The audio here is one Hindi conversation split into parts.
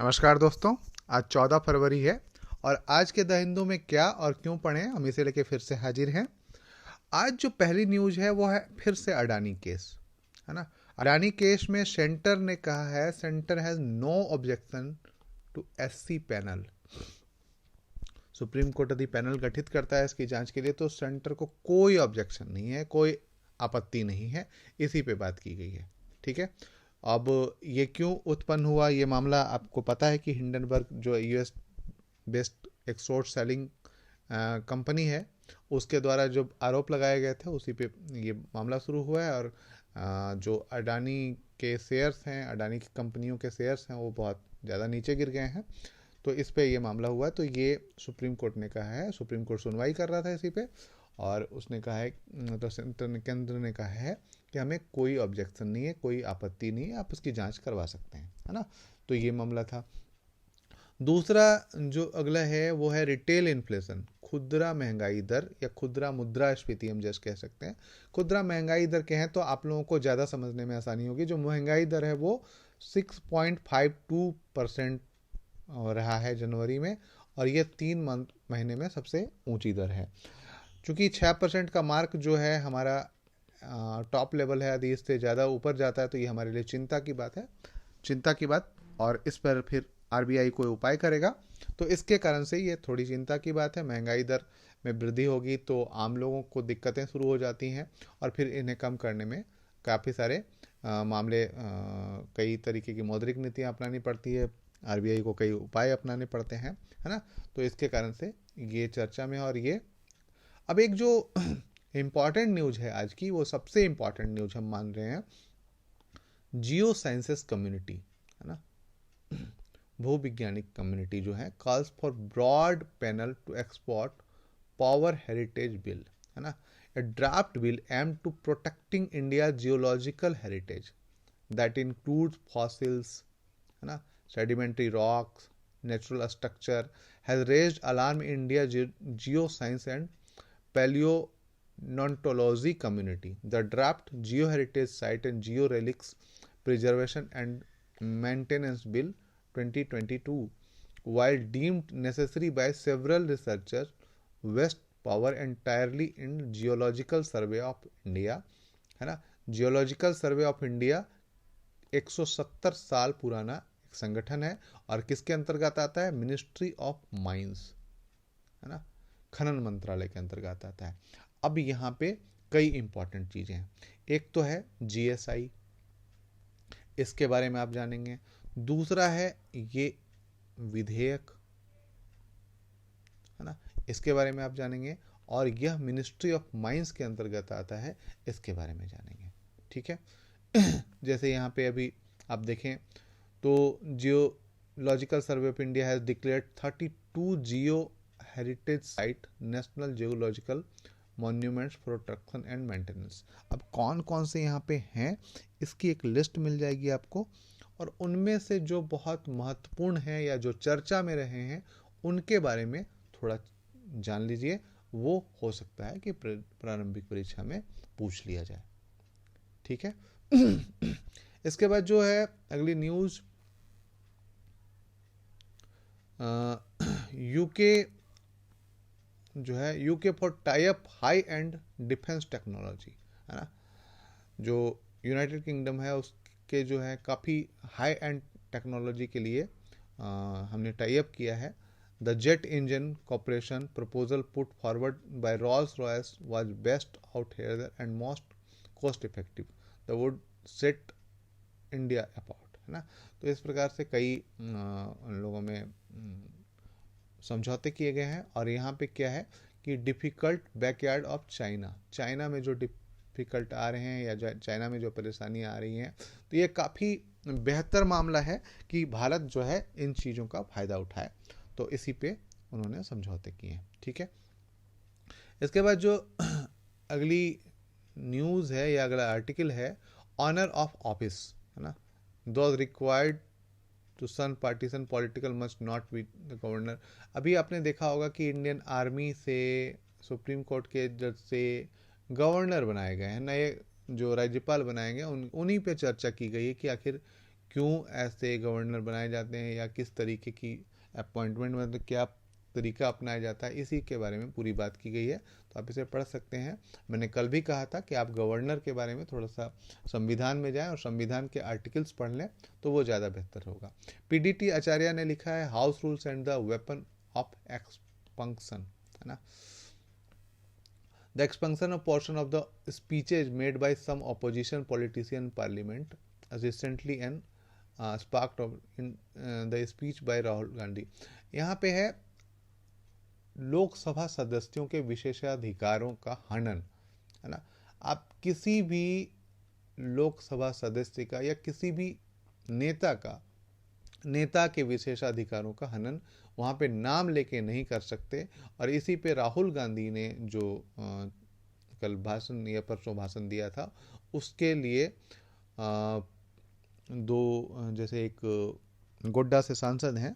नमस्कार दोस्तों। आज 14 फरवरी है और आज के द हिंदू में क्या और क्यों पढ़ें हम इसे लेके फिर से हाजिर हैं। आज जो पहली न्यूज है वो है फिर से अडानी केस, है ना। अडानी केस में सेंटर ने कहा है centre has no objection to SC panel. Supreme Court यदि पैनल गठित करता है इसकी जांच के लिए तो सेंटर को कोई ऑब्जेक्शन नहीं है, कोई आपत्ति नहीं है। इसी पे बात की गई है, ठीक है। अब ये क्यों उत्पन्न हुआ ये मामला आपको पता है कि हिंडनबर्ग जो US based export selling company है उसके द्वारा जो आरोप लगाए गए थे उसी पे ये मामला शुरू हुआ है। और जो अडानी के शेयर्स हैं, अडानी की कंपनियों के शेयर्स हैं वो बहुत ज़्यादा नीचे गिर गए हैं। तो इस पे ये मामला हुआ। तो ये सुप्रीम कोर्ट ने कहा है, सुप्रीम कोर्ट सुनवाई कर रहा था इसी पे, और उसने कहा है, तो सेंटर केंद्र ने कहा है कि हमें कोई ऑब्जेक्शन नहीं है, कोई आपत्ति नहीं है, आप इसकी जांच करवा सकते हैं, है ना। तो ये मामला था। दूसरा जो अगला है वो है रिटेल इन्फ्लेशन, खुदरा महंगाई दर या खुदरा मुद्रास्फीति हम जैसे कह सकते हैं। खुदरा महंगाई दर कहें तो आप लोगों को ज़्यादा समझने में आसानी होगी। जो महंगाई दर है वो 6.52% रहा है जनवरी में, और ये 3 महीने में सबसे ऊंची दर है। चूंकि 6% का मार्क जो है हमारा टॉप लेवल है, यदि इससे ज़्यादा ऊपर जाता है तो ये हमारे लिए चिंता की बात है, चिंता की बात। और इस पर फिर आरबीआई कोई उपाय करेगा। तो इसके कारण से ये थोड़ी चिंता की बात है। महंगाई दर में वृद्धि होगी तो आम लोगों को दिक्कतें शुरू हो जाती हैं, और फिर इन्हें कम करने में काफ़ी सारे मामले, कई तरीके की मौद्रिक नीतियाँ अपनानी पड़ती है, आरबीआई को कई उपाय अपनाने पड़ते हैं, है ना। तो इसके कारण से ये चर्चा में है। और ये अब एक जो इम्पॉर्टेंट न्यूज है आज की, वो सबसे इम्पॉर्टेंट न्यूज हम मान रहे हैं, जियो साइंसेस कम्युनिटी, है ना, भूविज्ञानिक कम्युनिटी जो है, calls for broad panel to export power heritage bill, है ना। A draft bill aim to protecting India geological heritage that includes fossils, है ना, sedimentary rocks, natural structure, has raised alarm in India geo science and paleontology community. The draft Geoheritage Site and Georelics Preservation and Maintenance Bill 2022, while deemed necessary by several researchers, West Power entirely in Geological Survey of India, है ना। जियोलॉजिकल सर्वे ऑफ इंडिया 170 साल पुराना एक संगठन है, और किसके अंतर्गत आता है? मिनिस्ट्री ऑफ माइंस, है ना, खनन मंत्रालय के अंतर्गत आता है। अब यहाँ पे कई इंपॉर्टेंट चीज़ें हैं। एक तो है जीएसआई, इसके बारे में आप जानेंगे। दूसरा है ये विधेयक, है ना, इसके बारे में आप जानेंगे। और यह मिनिस्ट्री ऑफ माइंस के अंतर्गत आता है, इसके बारे में जानेंगे, ठीक है। जैसे यहाँ पे अभी आप देखें तो geological survey of India has declared 32 Jio heritage site national geological monuments protection and maintenance. अब कौन कौन से यहाँ पे हैं इसकी एक लिस्ट मिल जाएगी आपको, और उनमें से जो बहुत महत्वपूर्ण है या जो चर्चा में रहे हैं उनके बारे में थोड़ा जान लीजिए। वो हो सकता है कि प्रारंभिक परीक्षा में पूछ लिया जाए, ठीक है। इसके बाद जो है अगली न्यूज, यूके जो है, UK for tie up high and defence technology, है ना। जो यूनाइटेड किंगडम है उसके जो है काफ़ी हाई एंड टेक्नोलॉजी के लिए हमने टाई अप किया है। The jet engine cooperation proposal put forward by Rolls Royce was best out here and most cost effective the would set India apart, है ना। तो इस प्रकार से कई उन लोगों में समझौते किए गए हैं। और यहाँ पे क्या है कि difficult backyard of China, China में जो डिफ़िकल्ट आ रहे हैं या चाइना में जो परेशानी आ रही हैं, तो ये काफ़ी बेहतर मामला है कि भारत जो है इन चीज़ों का फ़ायदा उठाए। तो इसी पे उन्होंने समझौते किए हैं, ठीक है। इसके बाद जो अगली न्यूज़ है या अगला आर्टिकल है, ऑनर ऑफ ऑफिस, है ना, those required to shun partition political must not be the governor. अभी आपने देखा होगा कि इंडियन आर्मी से, सुप्रीम कोर्ट के जज से गवर्नर बनाए गए हैं, नए जो राज्यपाल बनाए गए उन्हीं पे चर्चा की गई है कि आखिर क्यों ऐसे गवर्नर बनाए जाते हैं या किस तरीके की अपॉइंटमेंट मतलब क्या तरीका अपनाया जाता है, इसी के बारे में पूरी बात की गई है। तो आप इसे पढ़ सकते हैं। मैंने कल भी कहा था कि आप गवर्नर के बारे में थोड़ा सा संविधान में जाएं और संविधान के आर्टिकल्स पढ़ लें तो वो ज़्यादा बेहतर होगा। पीडीटी आचार्य ने लिखा है house rules and the weapon of expunction, है ना। The expansion of portion of the speeches made by some opposition politician in parliament recently and sparked in the speech by Rahul Gandhi। यहाँ पे है लोकसभा सदस्यों के विशेषाधिकारों का हनन, है ना। आप किसी भी लोकसभा सदस्य का या किसी भी नेता के विशेषाधिकारों का हनन वहाँ पे नाम लेके नहीं कर सकते। और इसी पे राहुल गांधी ने जो कल भाषण या परसों भाषण दिया था उसके लिए जैसे एक गोड्डा से सांसद हैं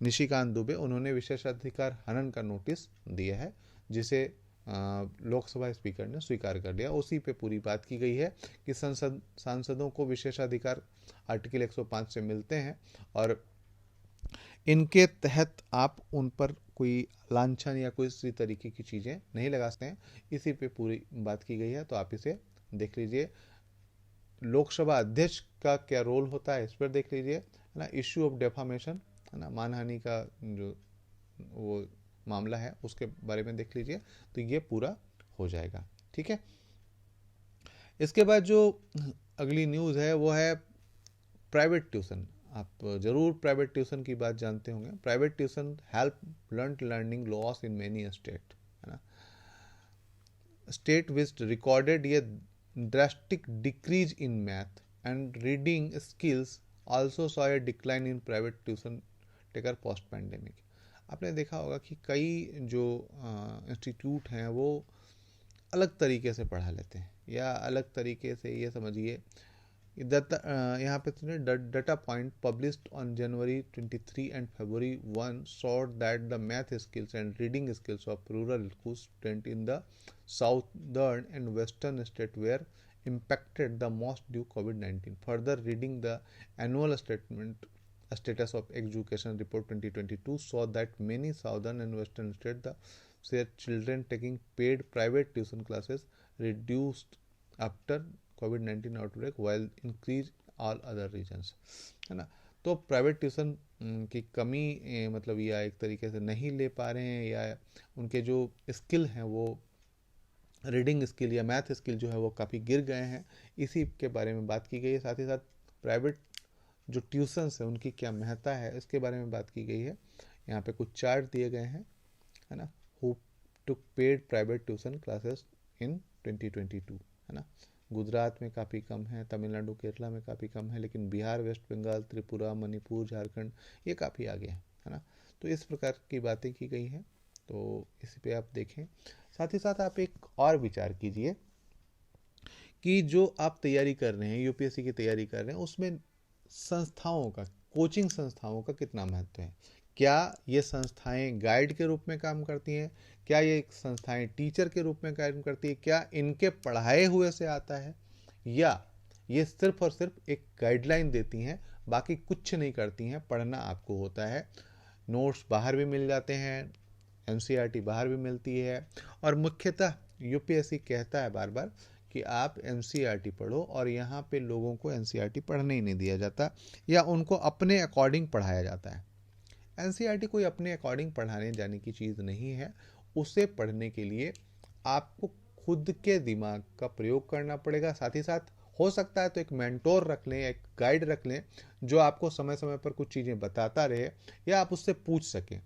निशिकांत दुबे, उन्होंने विशेषाधिकार हनन का नोटिस दिया है जिसे लोकसभा स्पीकर ने स्वीकार कर लिया। उसी पे पूरी बात की गई है कि सांसदों को विशेषाधिकार आर्टिकल 105 से मिलते हैं और इनके तहत आप उन पर कोई लांछन या कोई इसी तरीके की चीज़ें नहीं लगा सकते हैं। इसी पे पूरी बात की गई है, तो आप इसे देख लीजिए। लोकसभा अध्यक्ष का क्या रोल होता है इस पर देख लीजिए, है ना। इश्यू ऑफ डेफामेशन, है ना, मानहानि का जो वो मामला है उसके बारे में देख लीजिए, तो ये पूरा हो जाएगा। ठीक है। इसके बाद जो अगली न्यूज़ है वो है प्राइवेट ट्यूशन। आप जरूर प्राइवेट ट्यूशन की बात जानते होंगे। Private tuition help learning loss in many state, है ना। स्टेट विच रिकॉर्डेड ये drastic decrease in math and reading skills also saw a decline in private tuition taker post pandemic. आपने देखा होगा कि कई जो इंस्टीट्यूट हैं वो अलग तरीके से पढ़ा लेते हैं या अलग तरीके से, ये समझिए यहाँ पे data point published on January 23 and February 1 showed that the math skills and reading skills of rural school students in the southern and western state were impacted the most due COVID-19. Further, reading the annual status of education report 2022 saw that many southern and western states their children taking paid private tuition classes reduced after कोविड-19 outbreak while increase all other reasons, है ना। तो प्राइवेट ट्यूशन की कमी मतलब या एक तरीके से नहीं ले पा रहे हैं या उनके जो स्किल हैं वो रीडिंग स्किल या मैथ स्किल जो है वो काफ़ी गिर गए हैं, इसी के बारे में बात की गई है। साथ ही साथ प्राइवेट जो ट्यूशन्स हैं उनकी क्या महत्ता है इसके बारे में बात की गई है। यहाँ पे कुछ चार्ट दिए गए हैं, है ना। Who took paid private tuition classes in 2022, है ना। गुजरात में काफ़ी कम है, तमिलनाडु केरला में काफ़ी कम है, लेकिन बिहार, वेस्ट बंगाल, त्रिपुरा, मणिपुर, झारखंड ये काफ़ी आगे है ना। तो इस प्रकार की बातें की गई हैं, तो इस पे आप देखें। साथ ही साथ आप एक और विचार कीजिए कि जो आप तैयारी कर रहे हैं, यूपीएससी की तैयारी कर रहे हैं, उसमें संस्थाओं का, कोचिंग संस्थाओं का कितना महत्व है। क्या ये संस्थाएं गाइड के रूप में काम करती हैं? क्या ये संस्थाएं टीचर के रूप में काम करती है? क्या इनके पढ़ाए हुए से आता है, या ये सिर्फ और सिर्फ एक गाइडलाइन देती हैं, बाकी कुछ नहीं करती हैं? पढ़ना आपको होता है, नोट्स बाहर भी मिल जाते हैं, एनसीईआरटी बाहर भी मिलती है, और मुख्यतः यूपीएससी कहता है बार बार कि आप एनसीईआरटी पढ़ो, और यहाँ पे लोगों को एनसीईआरटी पढ़ने ही नहीं दिया जाता या उनको अपने अकॉर्डिंग पढ़ाया जाता है। एनसीईआरटी कोई अपने अकॉर्डिंग पढ़ाने जाने की चीज़ नहीं है। उसे पढ़ने के लिए आपको खुद के दिमाग का प्रयोग करना पड़ेगा। साथ ही साथ हो सकता है तो एक मेंटोर रख लें, एक गाइड रख लें जो आपको समय समय पर कुछ चीज़ें बताता रहे या आप उससे पूछ सकें।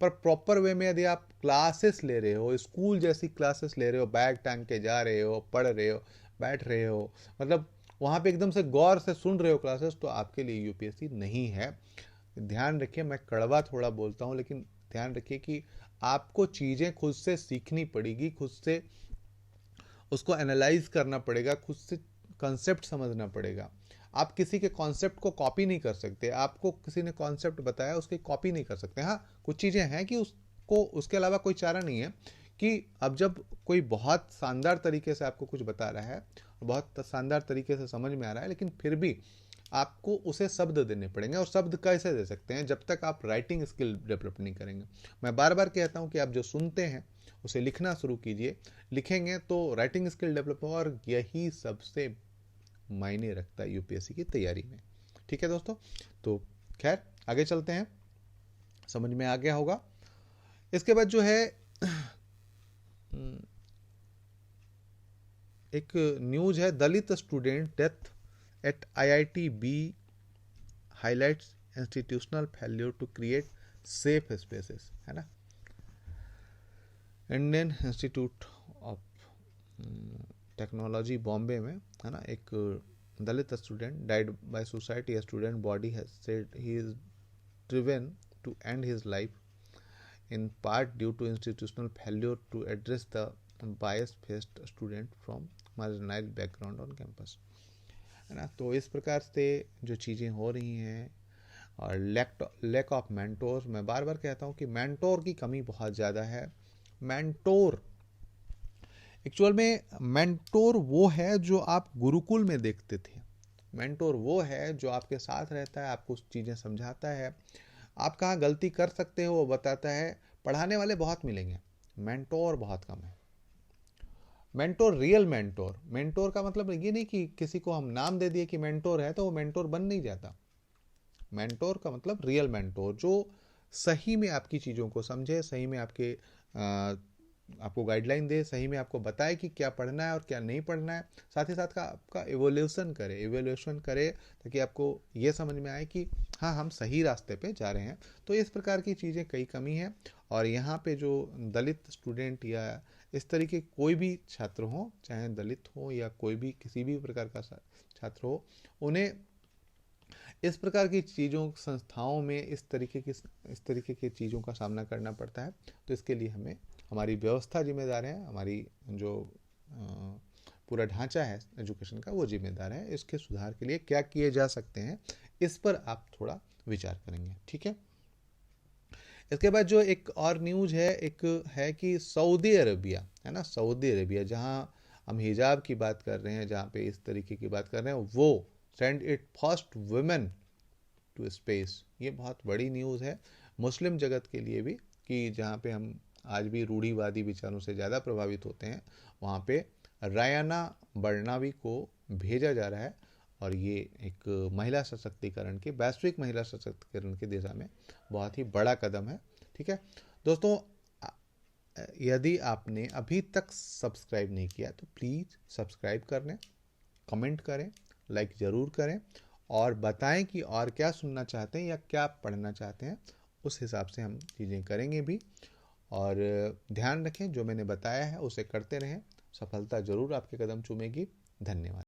पर प्रॉपर वे में यदि आप क्लासेस ले रहे हो, स्कूल जैसी क्लासेस ले रहे हो, बैग टांग के जा रहे हो, पढ़ रहे हो, बैठ रहे हो, मतलब वहाँ पे एकदम से गौर से सुन रहे हो क्लासेस, तो आपके लिए यूपीएससी नहीं है। ध्यान रखिए, मैं कड़वा थोड़ा बोलता हूँ, लेकिन ध्यान रखिए कि आपको चीज़ें खुद से सीखनी पड़ेगी, खुद से उसको एनालाइज करना पड़ेगा, खुद से कॉन्सेप्ट समझना पड़ेगा। आप किसी के कॉन्सेप्ट को कॉपी नहीं कर सकते। आपको किसी ने कॉन्सेप्ट बताया उसकी कॉपी नहीं कर सकते। हाँ, कुछ चीज़ें हैं कि उसको, उसके अलावा कोई चारा नहीं है कि अब जब कोई बहुत शानदार तरीके से आपको कुछ बता रहा है, बहुत शानदार तरीके से समझ में आ रहा है, लेकिन फिर भी आपको उसे शब्द देने पड़ेंगे। और शब्द कैसे दे सकते हैं? जब तक आप राइटिंग स्किल डेवलप नहीं करेंगे। मैं बार बार कहता हूं कि आप जो सुनते हैं उसे लिखना शुरू कीजिए। लिखेंगे तो राइटिंग स्किल डेवलप होगा, और यही सबसे मायने रखता है यूपीएससी की तैयारी में। ठीक है दोस्तों, तो खैर आगे चलते हैं, समझ में आ गया होगा। इसके बाद जो है एक न्यूज है, Dalit student death at IIT B highlights institutional failure to create safe spaces, है ना। Indian Institute of Technology Bombay में, है ना, एक Dalit student died by suicide. Student body has said he is driven to end his life in part due to institutional failure to address the bias faced student from marginalized background on campus, है ना। तो इस प्रकार से जो चीज़ें हो रही हैं, और लैक ऑफ मेंटोर, मैं बार बार कहता हूँ कि मेंटोर की कमी बहुत ज़्यादा है। मेंटोर एक्चुअल में, मेंटोर वो है जो आप गुरुकुल में देखते थे। मेंटोर वो है जो आपके साथ रहता है, आपको चीज़ें समझाता है, आप कहाँ गलती कर सकते हो वो बताता है। पढ़ाने वाले बहुत मिलेंगे, मेंटोर बहुत कम है। मेंटोर, रियल मेंटोर, मेंटोर का मतलब ये नहीं कि किसी को हम नाम दे दिए कि मेंटोर है तो वो मेंटोर बन नहीं जाता। मेंटोर का मतलब रियल मेंटोर, जो सही में आपकी चीज़ों को समझे, सही में आपको गाइडलाइन दे, सही में आपको बताए कि क्या पढ़ना है और क्या नहीं पढ़ना है। साथ ही साथ का आपका इवोल्यूशन करे ताकि आपको ये समझ में आए कि हाँ, हम सही रास्ते पे जा रहे हैं। तो इस प्रकार की चीज़ें कई कमी है। और यहाँ पे जो दलित स्टूडेंट या इस तरीके कोई भी छात्र हो, चाहे दलित हो या कोई भी किसी भी प्रकार का छात्र हो, उन्हें इस प्रकार की चीज़ों, संस्थाओं में इस तरीके की चीज़ों का सामना करना पड़ता है। तो इसके लिए हमें, हमारी व्यवस्था जिम्मेदार है, हमारी जो पूरा ढांचा है एजुकेशन का वो जिम्मेदार है। इसके सुधार के लिए क्या किए जा सकते हैं, इस पर आप थोड़ा विचार करेंगे। ठीक है। इसके बाद जो एक और न्यूज है, एक है कि सऊदी अरेबिया, है ना, सऊदी अरेबिया, जहाँ हम हिजाब की बात कर रहे हैं, जहाँ पे इस तरीके की बात कर रहे हैं, वो send it first women to space. ये बहुत बड़ी न्यूज़ है मुस्लिम जगत के लिए भी, कि जहाँ पे हम आज भी रूढ़िवादी विचारों से ज़्यादा प्रभावित होते हैं, वहाँ पे रायाना बर्नावी को भेजा जा रहा है। और ये एक महिला सशक्तिकरण के, वैश्विक महिला सशक्तिकरण की दिशा में बहुत ही बड़ा कदम है। ठीक है दोस्तों, यदि आपने अभी तक सब्सक्राइब नहीं किया तो प्लीज़ सब्सक्राइब कर लें, कमेंट करें, लाइक ज़रूर करें, और बताएं कि और क्या सुनना चाहते हैं या क्या पढ़ना चाहते हैं। उस हिसाब से हम चीज़ें करेंगे भी। और ध्यान रखें, जो मैंने बताया है उसे करते रहें, सफलता ज़रूर आपके कदम चूमेगी। धन्यवाद।